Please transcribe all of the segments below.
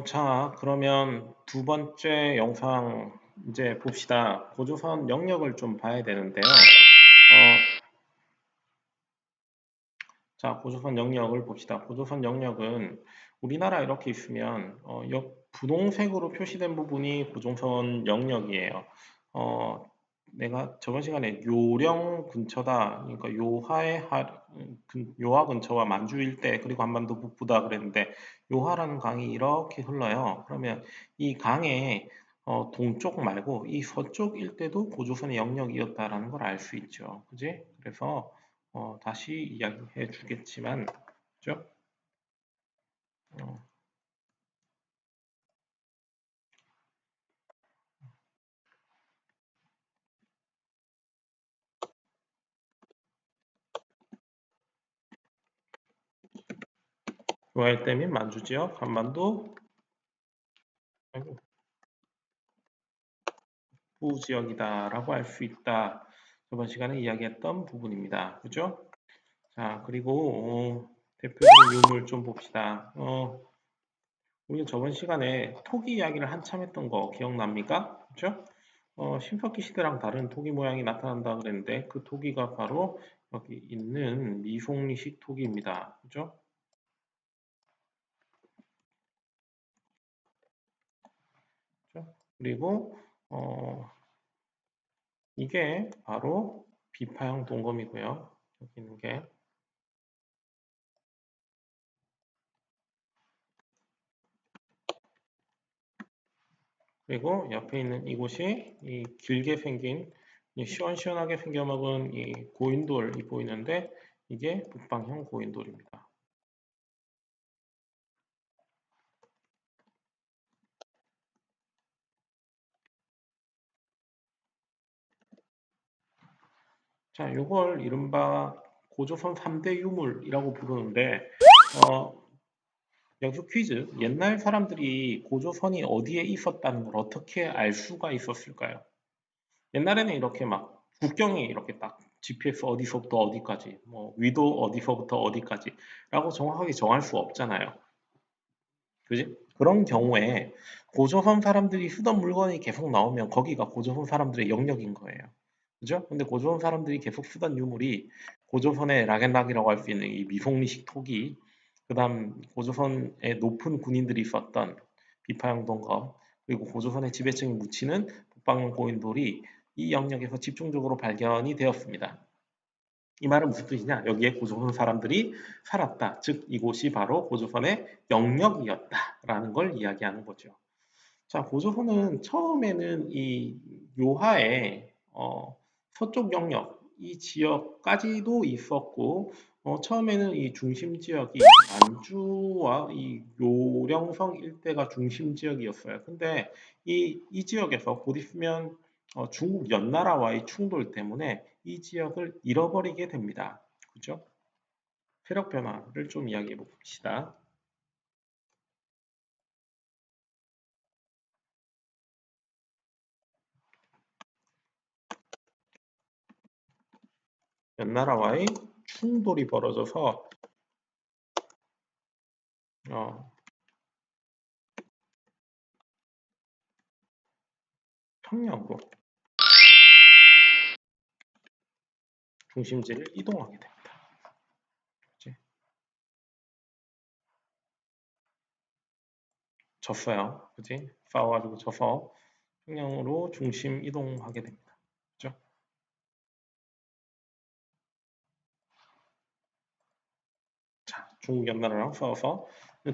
자, 그러면 두 번째 영상 이제 봅시다. 고조선 영역을 좀 봐야 되는데요. 자, 고조선 영역을 봅시다. 고조선 영역은 우리나라 이렇게 있으면 분홍색으로 표시된 부분이 고조선 영역이에요. 어, 내가 저번 시간에 요령 근처다, 그러니까 요하 근처와 만주 일대 그리고 한반도 북부다 그랬는데 요하라는 강이 이렇게 흘러요. 그러면 이 강의 동쪽 말고 이 서쪽 일대도 고조선의 영역이었다라는 걸 알 수 있죠. 그지? 그래서 다시 이야기해 주겠지만, 그죠? 어, 요할 때 및 만주 지역, 한반도, 아이고, 부 지역이다라고 할 수 있다. 저번 시간에 이야기했던 부분입니다. 그죠? 자, 그리고 대표적인 유물 좀 봅시다. 우리 저번 시간에 토기 이야기를 한참 했던 거 기억납니까? 그죠? 신석기 시대랑 다른 토기 모양이 나타난다 그랬는데 그 토기가 바로 여기 있는 미송리식 토기입니다. 그죠? 그죠? 그리고 이게 바로 비파형 동검이고요. 여기 있는 게 그리고 옆에 있는 이곳이 이 길게 생긴 이 시원시원하게 생겨먹은 이 고인돌이 보이는데 이게 북방형 고인돌입니다. 자, 요걸 이른바 고조선 3대 유물이라고 부르는데 어, 여기서 퀴즈. 옛날 사람들이 고조선이 어디에 있었다는 걸 어떻게 알 수가 있었을까요? 옛날에는 이렇게 막 국경이 이렇게 딱 GPS 어디서부터 어디까지, 뭐 위도 어디서부터 어디까지라고 정확하게 정할 수 없잖아요. 그지? 그런 경우에 고조선 사람들이 쓰던 물건이 계속 나오면 거기가 고조선 사람들의 영역인 거예요. 그죠? 근데 고조선 사람들이 계속 쓰던 유물이 고조선의 락앤락이라고 할 수 있는 이 미송리식 토기, 그다음 고조선의 높은 군인들이 썼던 비파형 동검, 그리고 고조선의 지배층이 묻히는 북방형 고인돌이 이 영역에서 집중적으로 발견이 되었습니다. 이 말은 무슨 뜻이냐? 여기에 고조선 사람들이 살았다. 즉 이곳이 바로 고조선의 영역이었다라는 걸 이야기하는 거죠. 자, 고조선은 처음에는 이 요하의 서쪽 영역 이 지역까지도 있었고 처음에는 이 중심 지역이 만주와 이 요령성 일대가 중심 지역이었어요. 근데 이 지역에서 곧 있으면 중국 연나라와의 충돌 때문에 이 지역을 잃어버리게 됩니다. 그죠? 세력 변화를 좀 이야기해 봅시다. 연나라와의 충돌이 벌어져서 어, 평양으로 중심지를 이동하게 됩니다. 이제 졌어요. 그지? 싸워가지고 져서 평양으로 중심 이동하게 됩니다. 그죠? 자, 중국 연나라랑 싸워서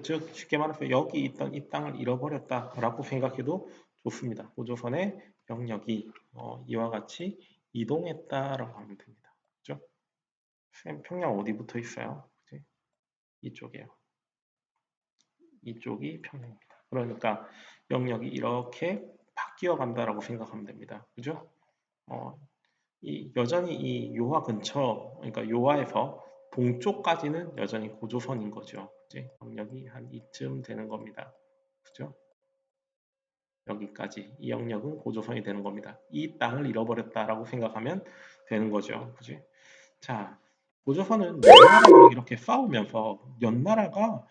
즉 쉽게 말해서 여기 있던 이 땅을 잃어버렸다라고 생각해도 좋습니다. 고조선의 영역이 이와 같이 이동했다라고 하면 됩니다. 그죠? 쌤 평양 어디 붙어 있어요? 그지? 이쪽이에요. 이쪽이 평양입니다. 그러니까 영역이 이렇게 바뀌어 간다라고 생각하면 됩니다. 그죠? 어, 여전히 이 요하 근처, 그러니까 요하에서 동쪽까지는 여전히 고조선인 거죠. 이제 영역이 한 이쯤 되는 겁니다. 그죠? 여기까지 이 영역은 고조선이 되는 겁니다. 이 땅을 잃어버렸다라고 생각하면 되는 거죠. 그지? 자, 고조선은 연나라랑 이렇게 싸우면서 연나라가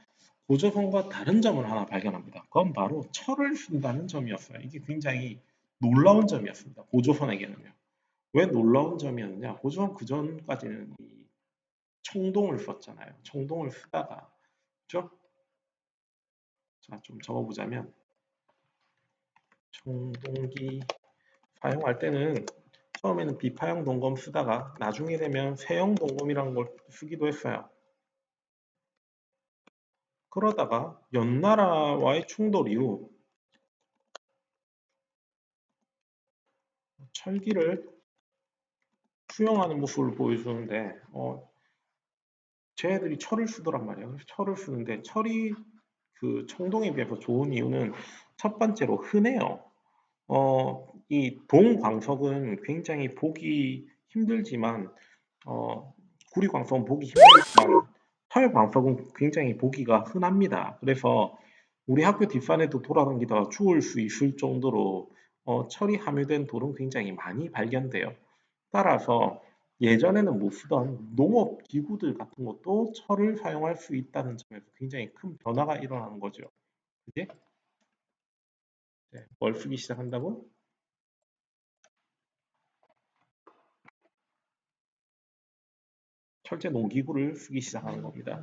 고조선과 다른 점을 하나 발견합니다. 그건 바로 철을 쓴다는 점이었어요. 이게 굉장히 놀라운 점이었습니다. 고조선에게는요. 왜 놀라운 점이었느냐? 고조선 그전까지는 이 청동을 썼잖아요. 청동을 쓰다가, 그죠? 자, 좀 적어보자면, 청동기 사용할 때는 처음에는 비파형 동검 쓰다가 나중에 되면 세형 동검이라는 걸 쓰기도 했어요. 그러다가 연나라와의 충돌 이후 철기를 수용하는 모습을 보여주는데 쟤네들이 철을 쓰더란 말이에요. 그래서 철을 쓰는데 철이 그 청동에 비해서 좋은 이유는 첫 번째로 흔해요. 이 동광석은 굉장히 보기 힘들지만 구리광석은 보기 힘들지만 철광석은 굉장히 보기가 흔합니다. 그래서 우리 학교 뒷산에도 돌아다니다가 죽을 수 있을 정도로 철이 함유된 돌은 굉장히 많이 발견돼요. 따라서 예전에는 못 쓰던 농업 기구들 같은 것도 철을 사용할 수 있다는 점에서 굉장히 큰 변화가 일어나는 거죠. 그게 뭘 쓰기 시작한다고? 철제 농기구를 쓰기 시작하는 겁니다.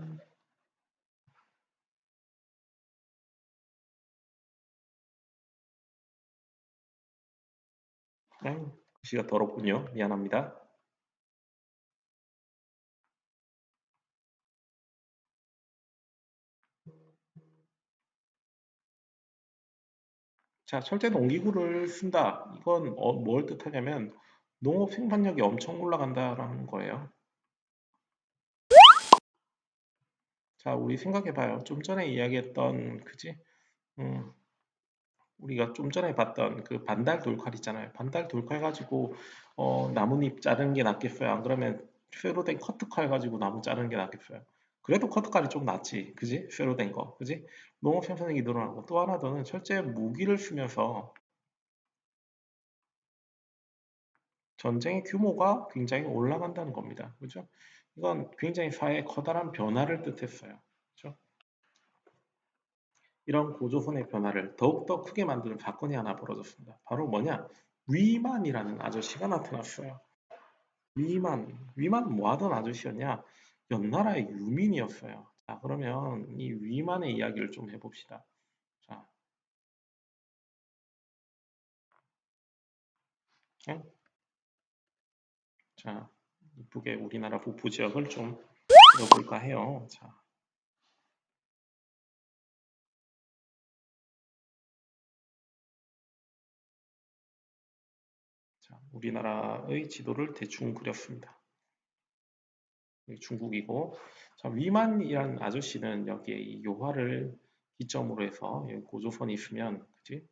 글씨가 더럽군요. 미안합니다. 자, 철제 농기구를 쓴다. 이건 뭘 뜻하냐면 농업 생산력이 엄청 올라간다라는 거예요. 자, 우리 생각해봐요. 좀 전에 이야기했던 그지? 음, 우리가 좀 전에 봤던 그 반달 돌칼 있잖아요. 반달 돌칼 가지고 나뭇잎 자르는 게 낫겠어요? 안 그러면 쇠로 된 커트칼 가지고 나무 자르는 게 낫겠어요? 그래도 커트칼이 좀 낫지, 그지? 쇠로 된 거, 그지? 농업 생산력이 늘어나고 또 하나 더는 철제 무기를 쓰면서 전쟁의 규모가 굉장히 올라간다는 겁니다. 그죠? 이건 굉장히 사회에 커다란 변화를 뜻했어요. 그죠? 이런 고조선의 변화를 더욱더 크게 만드는 사건이 하나 벌어졌습니다. 바로 뭐냐? 위만이라는 아저씨가 나타났어요. 위만 뭐 하던 아저씨였냐? 연나라의 유민이었어요. 자, 그러면 이 위만의 이야기를 좀 해봅시다. 자, 응? 자, 이쁘게 우리나라 북부 지역을 좀 그려볼까 해요. 자, 우리나라의 지도를 대충 그렸습니다. 여기 중국이고, 자, 위만이라는 아저씨는 여기에 이 요하를 기점으로 해서 여기 고조선이 있으면, 그지?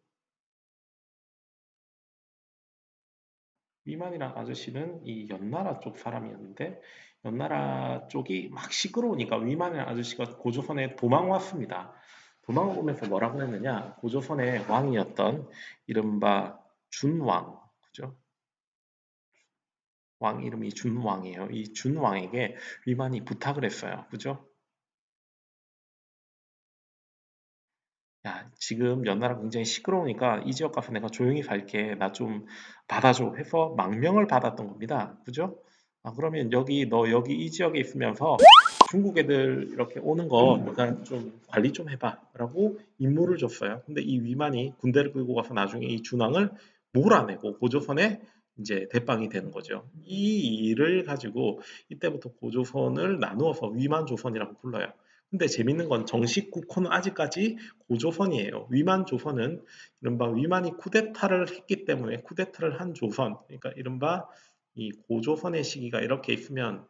위만이란 아저씨는 이 연나라 쪽 사람이었는데 연나라 쪽이 막 시끄러우니까 위만이란 아저씨가 고조선에 도망왔습니다. 도망오면서 뭐라고 했느냐? 고조선의 왕이었던 이른바 준왕, 그죠? 왕 이름이 준왕이에요. 이 준왕에게 위만이 부탁을 했어요. 그죠? 야, 지금 연나라 굉장히 시끄러우니까 이 지역 가서 내가 조용히 살게. 나 좀 받아줘. 해서 망명을 받았던 겁니다. 그죠? 아, 그러면 너 여기 이 지역에 있으면서 중국 애들 이렇게 오는 거 네가 좀 관리 좀 해봐. 라고 임무를 줬어요. 근데 이 위만이 군대를 끌고 가서 나중에 이 준왕을 몰아내고 고조선에 이제 대빵이 되는 거죠. 이 일을 가지고 이때부터 고조선을 나누어서 위만조선이라고 불러요. 근데 재밌는 건 정식 국호는 아직까지 고조선이에요. 위만 조선은 이른바 위만이 쿠데타를 했기 때문에 쿠데타를 한 조선, 그러니까 이른바 이 고조선의 시기가 이렇게 있으면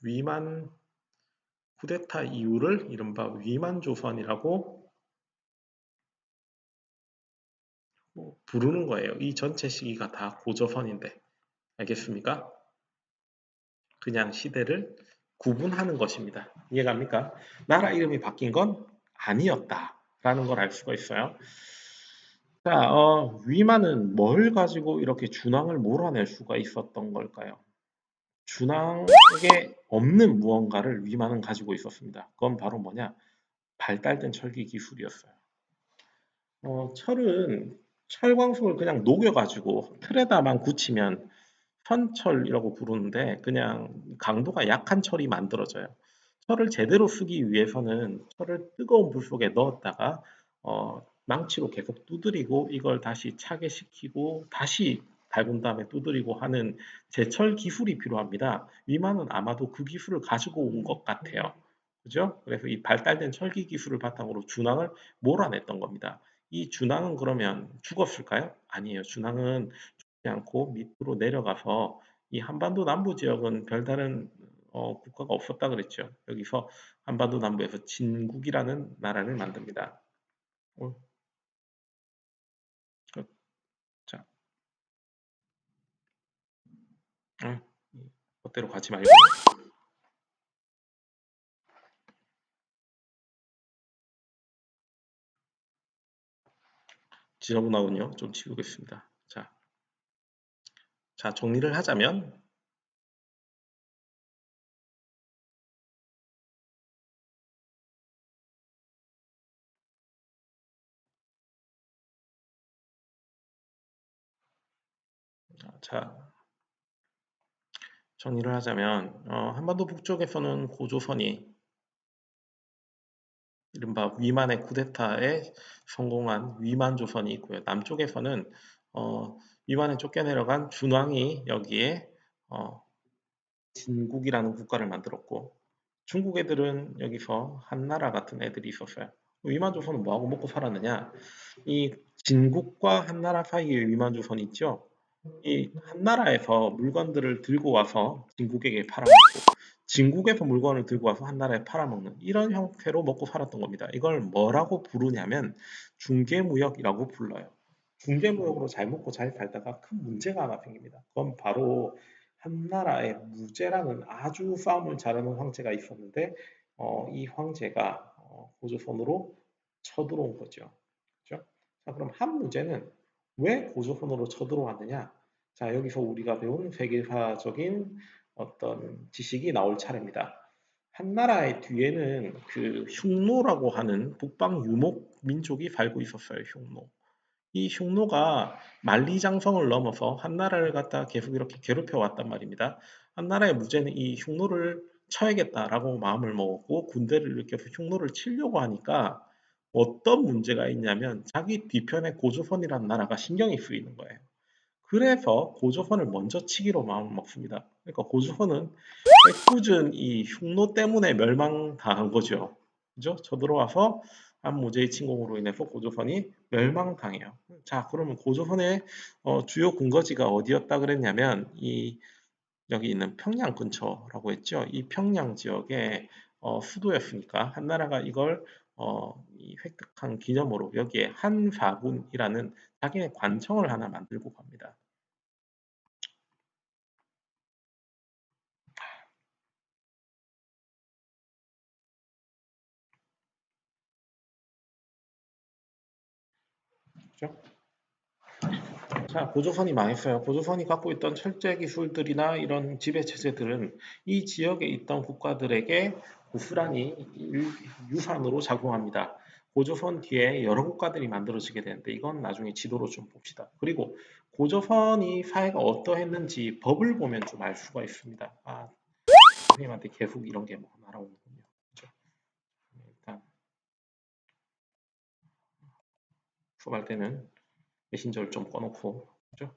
위만 쿠데타 이후를 이른바 위만 조선이라고 부르는 거예요. 이 전체 시기가 다 고조선인데 알겠습니까? 그냥 시대를 구분하는 것입니다. 이해갑니까? 나라 이름이 바뀐 건 아니었다라는 걸 알 수가 있어요. 자, 위만은 뭘 가지고 이렇게 준왕을 몰아낼 수가 있었던 걸까요? 준왕에게 없는 무언가를 위만은 가지고 있었습니다. 그건 바로 뭐냐? 발달된 철기 기술이었어요. 철은 철광석을 그냥 녹여가지고 틀에다만 굳히면 현철이라고 부르는데 그냥 강도가 약한 철이 만들어져요. 철을 제대로 쓰기 위해서는 철을 뜨거운 불 속에 넣었다가 망치로 계속 두드리고 이걸 다시 차게 시키고 다시 밟은 다음에 두드리고 하는 제철 기술이 필요합니다. 위만은 아마도 그 기술을 가지고 온 것 같아요. 그죠? 그래서 이 발달된 철기 기술을 바탕으로 준항을 몰아냈던 겁니다. 이 준항은 그러면 죽었을까요? 아니에요. 준항은 죽지 않고 밑으로 내려가서 이 한반도 남부 지역은 별다른 국가가 없었다 그랬죠. 여기서 한반도 남부에서 진국이라는 나라를 만듭니다. 어, 그, 자, 어, 그대로 가지 말고 지저분하군요. 좀 치우겠습니다. 자, 정리를 하자면 자, 정리를 하자면 한반도 북쪽에서는 고조선이 이른바 위만의 쿠데타에 성공한 위만조선이 있고요. 남쪽에서는 어, 위만에 쫓겨내려간 준왕이 여기에 어, 진국이라는 국가를 만들었고 중국 애들은 여기서 한나라 같은 애들이 있었어요. 위만조선은 뭐하고 먹고 살았느냐? 이 진국과 한나라 사이에 위만조선이 있죠. 이 한나라에서 물건들을 들고 와서 진국에게 팔아먹고 진국에서 물건을 들고 와서 한나라에 팔아먹는 이런 형태로 먹고 살았던 겁니다. 이걸 뭐라고 부르냐면 중개무역이라고 불러요. 중개무역으로 잘 먹고 잘 살다가 큰 문제가 하나 생깁니다. 그건 바로 한나라에 무제라는 아주 싸움을 잘하는 황제가 있었는데 이 황제가 고조선으로 쳐들어온 거죠. 그죠? 자, 그럼 한무제는 왜 고조선으로 쳐들어왔느냐? 자, 여기서 우리가 배운 세계사적인 어떤 지식이 나올 차례입니다. 한나라의 뒤에는 그 흉노라고 하는 북방 유목 민족이 살고 있었어요. 흉노. 이 흉노가 만리장성을 넘어서 한나라를 갖다 계속 이렇게 괴롭혀 왔단 말입니다. 한나라의 무제는 이 흉노를 쳐야겠다라고 마음을 먹었고 군대를 일으켜서 흉노를 치려고 하니까 어떤 문제가 있냐면 자기 뒤편에 고조선이라는 나라가 신경이 쓰이는 거예요. 그래서 고조선을 먼저 치기로 마음을 먹습니다. 그러니까 고조선은 애꿎은 이 흉노 때문에 멸망당한 거죠. 그죠? 쳐들어와서 한무제의 침공으로 인해서 고조선이 멸망당해요. 자, 그러면 고조선의 주요 근거지가 어디였다 그랬냐면 이 여기 있는 평양 근처라고 했죠. 이 평양 지역의 수도였으니까 한나라가 이걸 이 획득한 기념으로 여기에 한사군이라는 자기네 관청을 하나 만들고 갑니다. 그죠? 자, 고조선이 망했어요. 고조선이 갖고 있던 철제 기술들이나 이런 지배 체제들은 이 지역에 있던 국가들에게 고스란히 유산으로 작용합니다. 고조선 뒤에 여러 국가들이 만들어지게 되는데 이건 나중에 지도로 좀 봅시다. 그리고 고조선이 사회가 어떠했는지 법을 보면 좀 알 수가 있습니다. 아, 선생님한테 계속 이런 게 뭐 날아오는군요. 그죠? 일단 수업할 때는 메신저를 좀 꺼놓고, 그죠?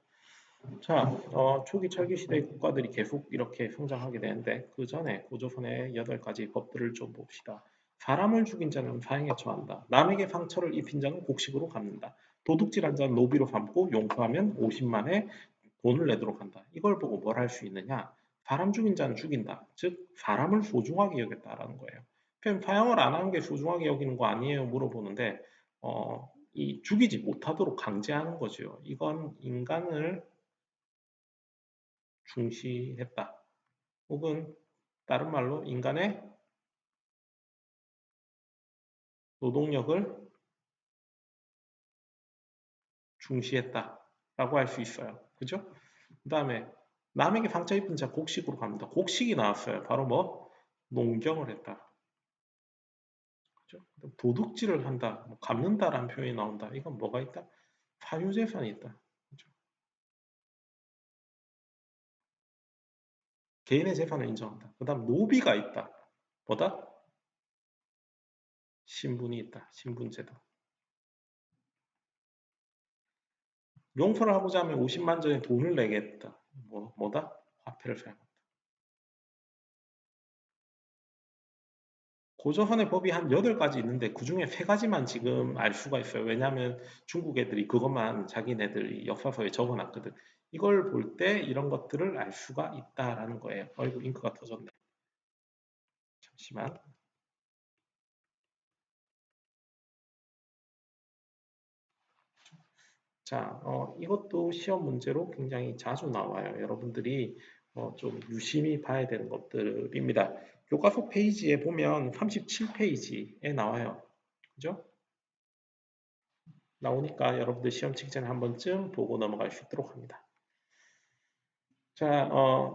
자, 초기 철기 시대의 국가들이 계속 이렇게 성장하게 되는데 그 전에 고조선의 8가지 법들을 좀 봅시다. 사람을 죽인 자는 사형에 처한다. 남에게 상처를 입힌 자는 곡식으로 갚는다. 도둑질한 자는 노비로 삼고 용서하면 50만에 돈을 내도록 한다. 이걸 보고 뭘 할 수 있느냐? 사람 죽인 자는 죽인다. 즉 사람을 소중하게 여겼다라는 거예요. 그럼 사형을 안 하는 게 소중하게 여기는 거 아니에요? 물어보는데 이 죽이지 못하도록 강제하는 거죠. 이건 인간을 중시했다. 혹은 다른 말로 인간의 노동력을 중시했다라고 할 수 있어요. 그죠? 그 다음에 남에게 상처 입은 자 곡식으로 갑니다. 곡식이 나왔어요. 바로 뭐? 농경을 했다. 그죠? 도둑질을 한다, 뭐 갚는다라는 표현이 나온다. 이건 뭐가 있다? 사유재산이 있다. 그죠? 개인의 재산을 인정한다. 그 다음 노비가 있다. 뭐다? 신분이 있다. 신분제다. 용서를 하고자 하면 50만 전에 돈을 내겠다. 뭐다? 화폐를 사용한다. 고조선의 법이 한 8가지 있는데 그 중에 3가지만 지금 알 수가 있어요. 왜냐하면 중국 애들이 그것만 자기네들이 역사서에 적어놨거든. 이걸 볼 때 이런 것들을 알 수가 있다라는 거예요. 어이구, 잉크가 터졌네. 잠시만. 자, 이것도 시험 문제로 굉장히 자주 나와요. 여러분들이 좀 유심히 봐야 되는 것들입니다. 교과서 페이지에 보면 37페이지에 나와요. 그죠? 나오니까 여러분들 시험 직전에 한 번쯤 보고 넘어갈 수 있도록 합니다. 자,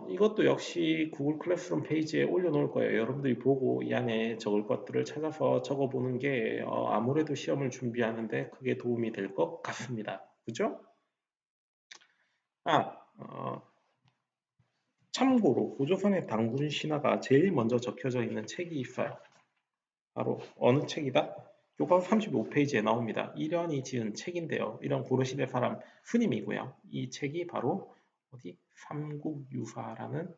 이것도 역시 구글 클래스룸 페이지에 올려놓을 거예요. 여러분들이 보고 이 안에 적을 것들을 찾아서 적어보는 게 아무래도 시험을 준비하는데 크게 도움이 될 것 같습니다. 그죠? 아, 참고로 고조선의 당군 신화가 제일 먼저 적혀져 있는 책이 있어요. 바로 어느 책이다? 교과서 35페이지에 나옵니다. 이련이 지은 책인데요. 이런 고려시대 사람 스님이고요. 이 책이 바로 어디? 삼국유사라는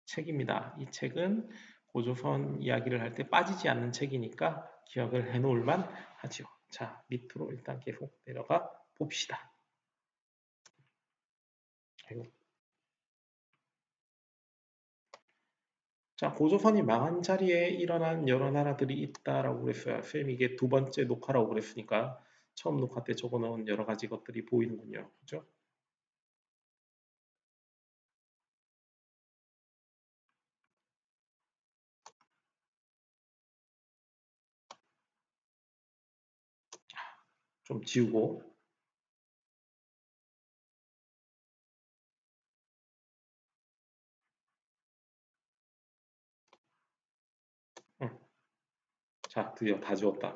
책입니다. 이 책은 고조선 이야기를 할 때 빠지지 않는 책이니까 기억을 해놓을 만 하죠. 자, 밑으로 일단 계속 내려가 봅시다. 아이고. 자, 고조선이 망한 자리에 일어난 여러 나라들이 있다라고 그랬어요. 쌤이 이게 2번째 녹화라고 그랬으니까 처음 녹화 때 적어놓은 여러 가지 것들이 보이는군요. 그죠? 좀 지우고. 응. 자, 드디어 다 지웠다.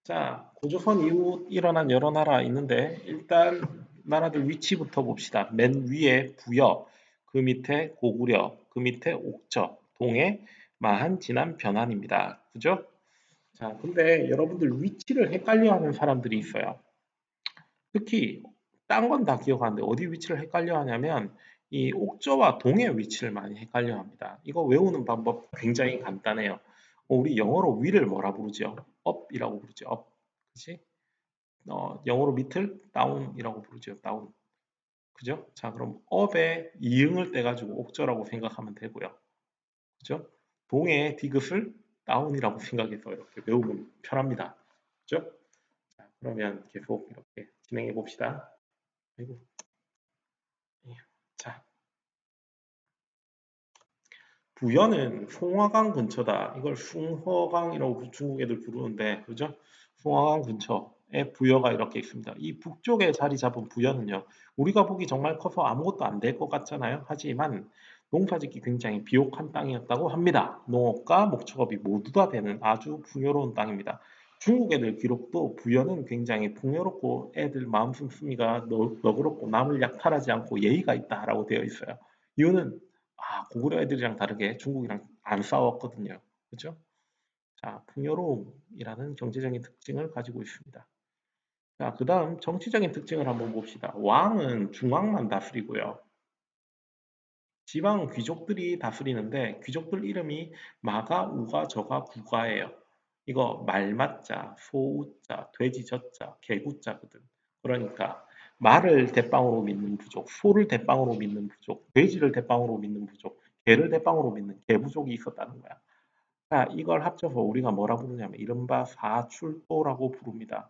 자, 고조선 이후 일어난 여러 나라 있는데 일단 나라들 위치부터 봅시다. 맨 위에 부여, 그 밑에 고구려, 그 밑에 옥저, 동해, 마한, 진안, 변한입니다. 그죠? 자, 근데 여러분들 위치를 헷갈려하는 사람들이 있어요. 특히 딴 건 다 기억하는데 어디 위치를 헷갈려 하냐면 이 옥저와 동의 위치를 많이 헷갈려 합니다. 이거 외우는 방법 굉장히 간단해요. 우리 영어로 위를 뭐라 부르죠? up이라고 부르죠. up. 그치? 영어로 밑을 down이라고 부르죠. down. 그죠? 자, 그럼 up에 이응을 떼가지고 옥저라고 생각하면 되고요. 그죠? 동의 디귿을 down이라고 생각해서 이렇게 외우면 편합니다. 그죠? 자, 그러면 계속 이렇게 진행해 봅시다. 아이고. 예. 자, 부여는 송화강 근처다. 이걸 숭허강이라고 중국 애들 부르는데, 그죠? 송화강 근처에 부여가 이렇게 있습니다. 이 북쪽에 자리 잡은 부여는요, 우리가 보기 정말 커서 아무것도 안 될 것 같잖아요. 하지만 농사짓기 굉장히 비옥한 땅이었다고 합니다. 농업과 목축업이 모두 다 되는 아주 풍요로운 땅입니다. 중국 애들 기록도 부여는 굉장히 풍요롭고 애들 마음 씀씀이가 너그럽고 남을 약탈하지 않고 예의가 있다라고 되어 있어요. 이유는 고구려 애들이랑 다르게 중국이랑 안 싸웠거든요. 그죠? 자, 풍요로움이라는 경제적인 특징을 가지고 있습니다. 자, 그 다음 정치적인 특징을 한번 봅시다. 왕은 중앙만 다스리고요. 지방 귀족들이 다스리는데 귀족들 이름이 마가, 우가, 저가, 구가예요. 이거 말맞자, 소우자, 돼지젖자, 개구자거든. 그러니까 말을 대빵으로 믿는 부족, 소를 대빵으로 믿는 부족, 돼지를 대빵으로 믿는 부족, 개를 대빵으로 믿는 개부족이 있었다는 거야. 자, 이걸 합쳐서 우리가 뭐라 부르냐면 이른바 사출도라고 부릅니다.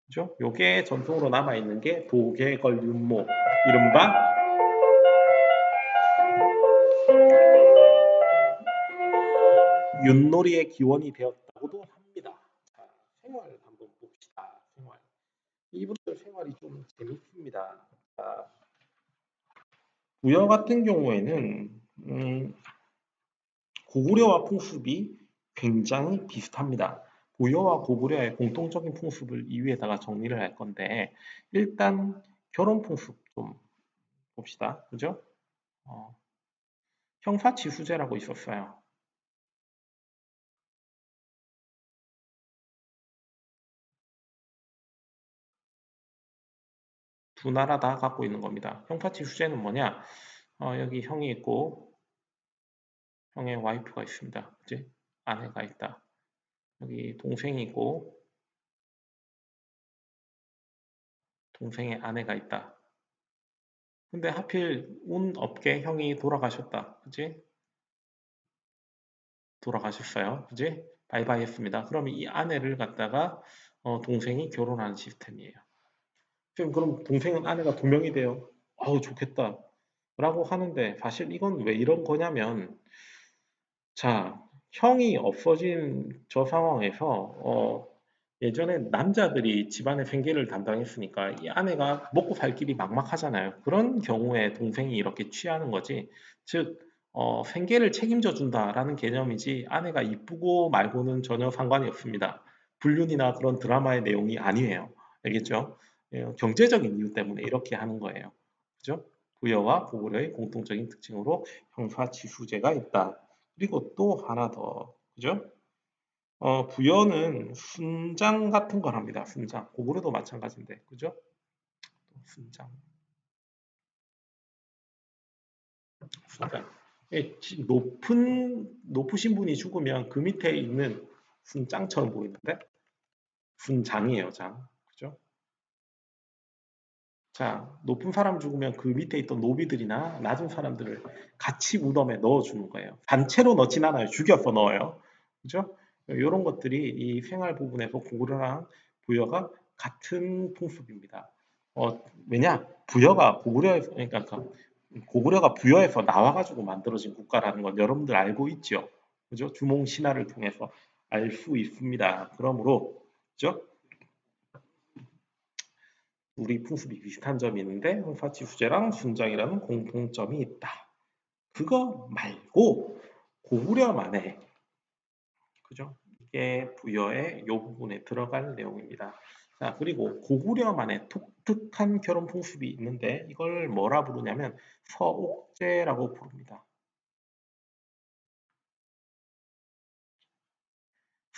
그죠? 요게 전통으로 남아있는 게 도계걸윤모, 이른바 윷놀이의 기원이 되었다고도 합니다. 자, 생활 한번 봅시다. 생활. 부여 같은 경우에는 고구려와 풍습이 굉장히 비슷합니다. 부여와 고구려의 공통적인 풍습을 이 위에다가 정리를 할 건데 일단 결혼 풍습 좀 봅시다. 그죠? 어, 형사치수제라고 있었어요. 두 나라 다 갖고 있는 겁니다. 형사치수제는 뭐냐? 여기 형이 있고 형의 와이프가 있습니다. 그지? 아내가 있다. 여기 동생이 있고 동생의 아내가 있다. 근데 하필 운 없게 형이 돌아가셨다. 그지? 돌아가셨어요. 그지? 바이바이 했습니다. 그러면 이 아내를 갖다가 동생이 결혼하는 시스템이에요. 지금 그럼 동생은 아내가 두 명이 돼요. 아우 좋겠다. 라고 하는데 사실 이건 왜 이런 거냐면 자, 형이 없어진 저 상황에서 예전에 남자들이 집안의 생계를 담당했으니까 이 아내가 먹고 살 길이 막막하잖아요. 그런 경우에 동생이 이렇게 취하는 거지. 즉, 생계를 책임져 준다라는 개념이지 아내가 이쁘고 말고는 전혀 상관이 없습니다. 불륜이나 그런 드라마의 내용이 아니에요. 알겠죠? 경제적인 이유 때문에 이렇게 하는 거예요. 그죠? 부여와 고구려의 공통적인 특징으로 형사치수제가 있다. 그리고 또 하나 더, 그죠? 부여는 순장 같은 걸 합니다. 순장. 고구려도 마찬가지인데, 그죠? 순장. 순장. 높으신 분이 죽으면 그 밑에 있는 순장처럼 보이는데, 순장이에요, 장. 그죠? 자, 높은 사람 죽으면 그 밑에 있던 노비들이나 낮은 사람들을 같이 무덤에 넣어주는 거예요. 단체로 넣진 않아요. 죽여서 넣어요. 그죠? 이런 것들이 이 생활 부분에서 고구려랑 부여가 같은 풍습입니다. 왜냐? 부여가 고구려에서, 그러니까 고구려가 부여에서 나와가지고 만들어진 국가라는 건 여러분들 알고 있죠? 그죠? 주몽 신화를 통해서 알 수 있습니다. 그러므로, 그죠? 우리 풍습이 비슷한 점이 있는데 홍사치수제랑 순장이라는 공통점이 있다. 그거 말고 고구려만의 그죠? 이게 부여의 요 부분에 들어갈 내용입니다. 자, 그리고 고구려만의 독특한 결혼 풍습이 있는데 이걸 뭐라 부르냐면 서옥제라고 부릅니다.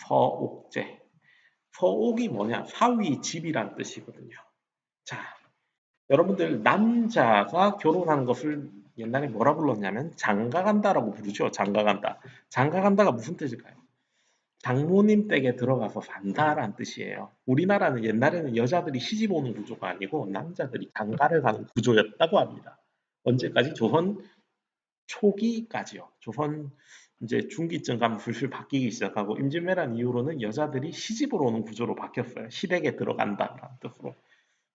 서옥제. 서옥이 뭐냐? 사위 집이란 뜻이거든요. 자, 여러분들 남자가 결혼하는 것을 옛날에 뭐라 불렀냐면 장가간다라고 부르죠. 장가간다. 장가간다가 무슨 뜻일까요? 장모님 댁에 들어가서 산다라는 뜻이에요. 우리나라는 옛날에는 여자들이 시집 오는 구조가 아니고 남자들이 장가를 가는 구조였다고 합니다. 언제까지? 조선 초기까지요. 조선 이제 중기쯤 가면 슬슬 바뀌기 시작하고 임진왜란 이후로는 여자들이 시집으로 오는 구조로 바뀌었어요. 시댁에 들어간다라는 뜻으로.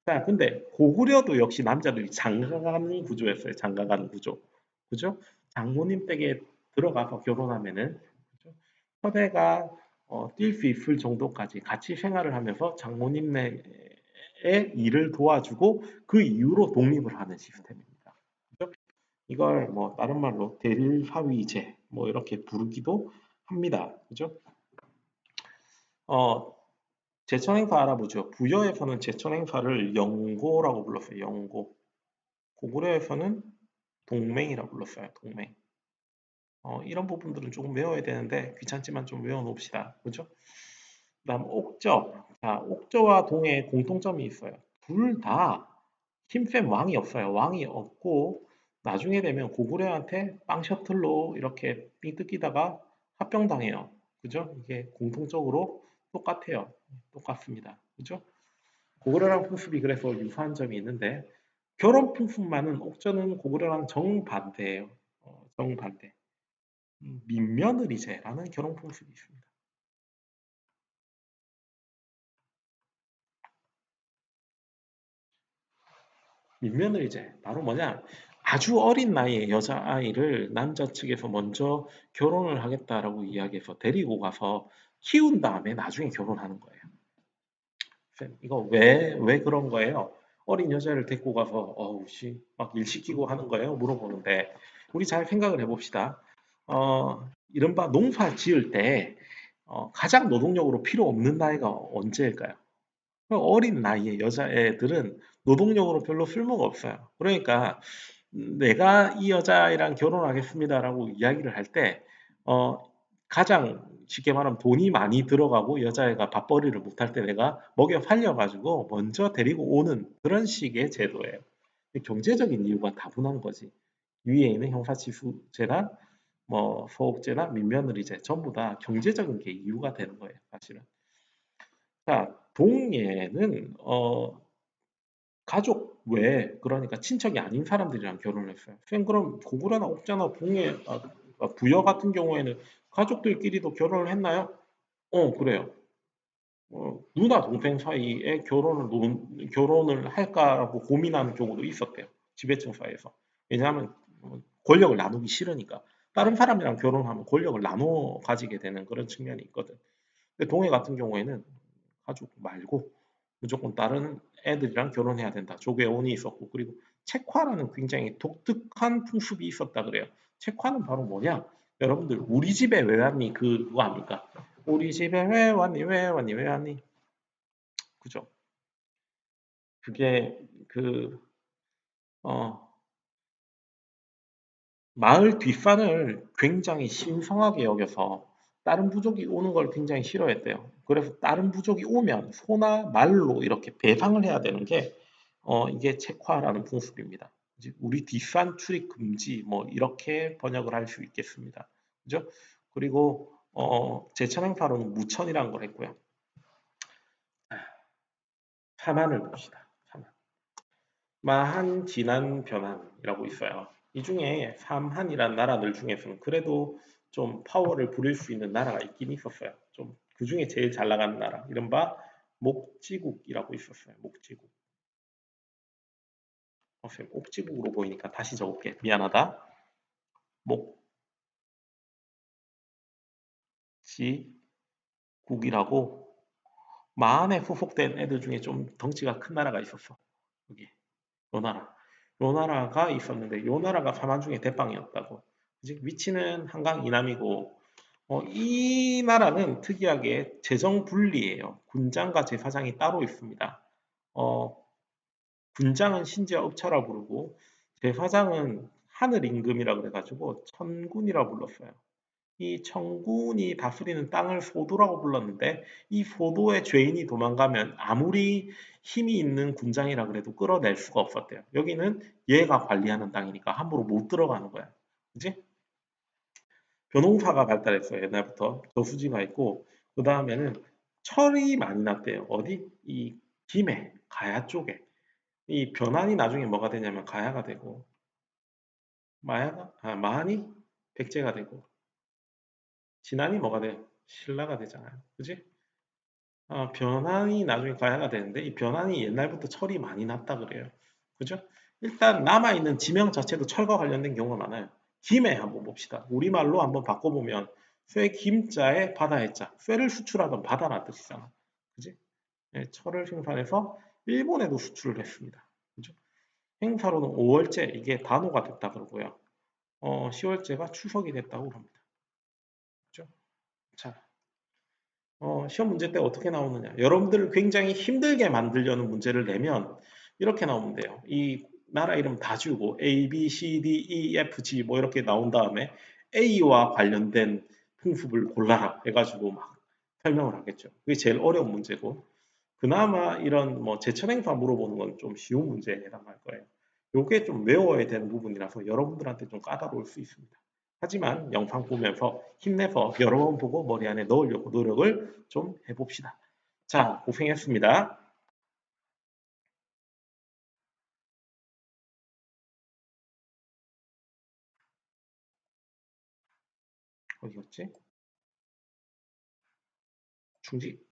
자, 근데 고구려도 역시 남자들이 장가가는 구조였어요. 장가가는 구조. 그죠? 장모님 댁에 들어가서 결혼하면은 그죠? 처제가 뛸 수 있을 정도까지 같이 생활을 하면서 장모님의 일을 도와주고 그 이후로 독립을 하는 시스템입니다. 그죠? 이걸 뭐 다른 말로 대릴사위제 뭐 이렇게 부르기도 합니다. 그죠? 어, 제천행사 알아보죠. 부여에서는 제천행사를 영고라고 불렀어요. 영고. 고구려에서는 동맹이라고 불렀어요. 동맹. 이런 부분들은 조금 외워야 되는데 귀찮지만 좀 외워놓읍시다. 그죠? 그다음 옥저. 자, 옥저와 동해에 공통점이 있어요. 둘 다 힘센 왕이 없어요. 왕이 없고 나중에 되면 고구려한테 빵 셔틀로 이렇게 삥 뜯기다가 합병당해요. 그죠? 이게 공통적으로 똑같아요. 똑같습니다. 그죠? 고구려랑 풍습이 그래서 유사한 점이 있는데 결혼 풍습만은 옥저는 고구려랑 정반대예요. 정반대. 민며느리제라는 결혼 풍습이 있습니다. 민며느리제 바로 뭐냐? 아주 어린 나이에 여자아이를 남자 측에서 먼저 결혼을 하겠다라고 이야기해서 데리고 가서 키운 다음에 나중에 결혼하는 거예요. 쌤, 이거 왜 그런 거예요? 어린 여자를 데리고 가서 어우 씨 막 일 시키고 하는 거예요? 물어보는데 우리 잘 생각을 해봅시다. 이른바 농사 지을 때 가장 노동력으로 필요 없는 나이가 언제일까요? 어린 나이에 여자애들은 노동력으로 별로 쓸모가 없어요. 그러니까 내가 이 여자애랑 결혼하겠습니다라고 이야기를 할 때, 가장 쉽게 말하면 돈이 많이 들어가고 여자애가 밥벌이를 못할 때 내가 먹여 살려가지고 먼저 데리고 오는 그런 식의 제도예요. 경제적인 이유가 다분한 거지. 위에 있는 형사치수제나 뭐 소득제나 민며느리제 전부 다 경제적인 게 이유가 되는 거예요, 사실은. 자, 동해는 가족 외에 그러니까 친척이 아닌 사람들이랑 결혼을 했어요. 쌤 그럼 고구려나 옥자나 동해 부여 같은 경우에는 가족들끼리도 결혼을 했나요? 그래요. 누나 동생 사이에 결혼을 할까라고 고민하는 경우도 있었대요. 지배층 사이에서. 왜냐하면 권력을 나누기 싫으니까. 다른 사람이랑 결혼하면 권력을 나눠 가지게 되는 그런 측면이 있거든. 근데 동해 같은 경우에는 가족 말고 무조건 다른 애들이랑 결혼해야 된다. 조계혼이 있었고 그리고 책화라는 굉장히 독특한 풍습이 있었다 그래요. 책화는 바로 뭐냐? 여러분들 우리 집에 왜 왔니? 그거 압니까? 우리 집에 왜 왔니? 왜 왔니? 왜 왔니? 그죠? 그게 그 어, 마을 뒷산을 굉장히 신성하게 여겨서 다른 부족이 오는 걸 굉장히 싫어했대요. 그래서 다른 부족이 오면 소나 말로 이렇게 배상을 해야 되는 게 이게 책화라는 풍습입니다. 이제 우리 뒷산 출입 금지 뭐 이렇게 번역을 할 수 있겠습니다. 그죠? 그리고 제천 행사로는 무천이라는 걸 했고요. 사만을 봅시다. 사만. 마한, 진한, 변한이라고 있어요. 이 중에 삼한이란 나라들 중에서는 그래도 좀 파워를 부릴 수 있는 나라가 있긴 있었어요. 좀 그 중에 제일 잘 나가는 나라, 이른바 목지국이라고 있었어요. 목지국. 선생님, 옥지국으로 보이니까 다시 적을게. 미안하다. 목지국이라고 마한에 소속된 애들 중에 좀 덩치가 큰 나라가 있었어. 여기. 요 나라. 요 나라가 있었는데 요 나라가 사만 중에 대빵이었다고. 그지? 위치는 한강 이남이고 이 나라는 특이하게 재정 분리예요. 군장과 제사장이 따로 있습니다. 어, 군장은 신지와 읍차라 부르고 제사장은 하늘 임금이라 그래가지고 천군이라 불렀어요. 이 천군이 다스리는 땅을 소도라고 불렀는데 이 소도에 죄인이 도망가면 아무리 힘이 있는 군장이라 그래도 끌어낼 수가 없었대요. 여기는 얘가 관리하는 땅이니까 함부로 못 들어가는 거야. 그지? 벼농사가 발달했어요. 옛날부터 저수지가 있고 그 다음에는 철이 많이 났대요. 어디? 이 김해, 가야 쪽에. 이 변환이 나중에 뭐가 되냐면 가야가 되고 마한이 백제가 되고 진안이 뭐가 돼? 신라가 되잖아요. 그지? 변환이 나중에 가야가 되는데 이 변환이 옛날부터 철이 많이 났다 그래요. 그죠? 일단 남아있는 지명 자체도 철과 관련된 경우가 많아요. 김해 한번 봅시다. 우리말로 한번 바꿔보면 쇠 김자에 바다의 자. 쇠를 수출하던 바다라는 뜻이잖아. 그지? 네, 철을 생산해서 일본에도 수출을 했습니다. 그죠? 행사로는 5월째 이게 단오가 됐다 그러고요. 10월째가 추석이 됐다고 합니다. 그죠? 자, 시험 문제 때 어떻게 나오느냐? 여러분들을 굉장히 힘들게 만들려는 문제를 내면 이렇게 나오면 돼요. 이 나라 이름 다 지우고 A, B, C, D, E, F, G 뭐 이렇게 나온 다음에 A와 관련된 풍습을 골라라 해가지고 막 설명을 하겠죠. 그게 제일 어려운 문제고 그나마 이런 뭐 제천행사 물어보는 건 좀 쉬운 문제에 해당할 거예요. 요게 좀 외워야 되는 부분이라서 여러분들한테 좀 까다로울 수 있습니다. 하지만 영상 보면서 힘내서 여러 번 보고 머리 안에 넣으려고 노력을 좀 해봅시다. 자, 고생했습니다. 어디였지? 충직.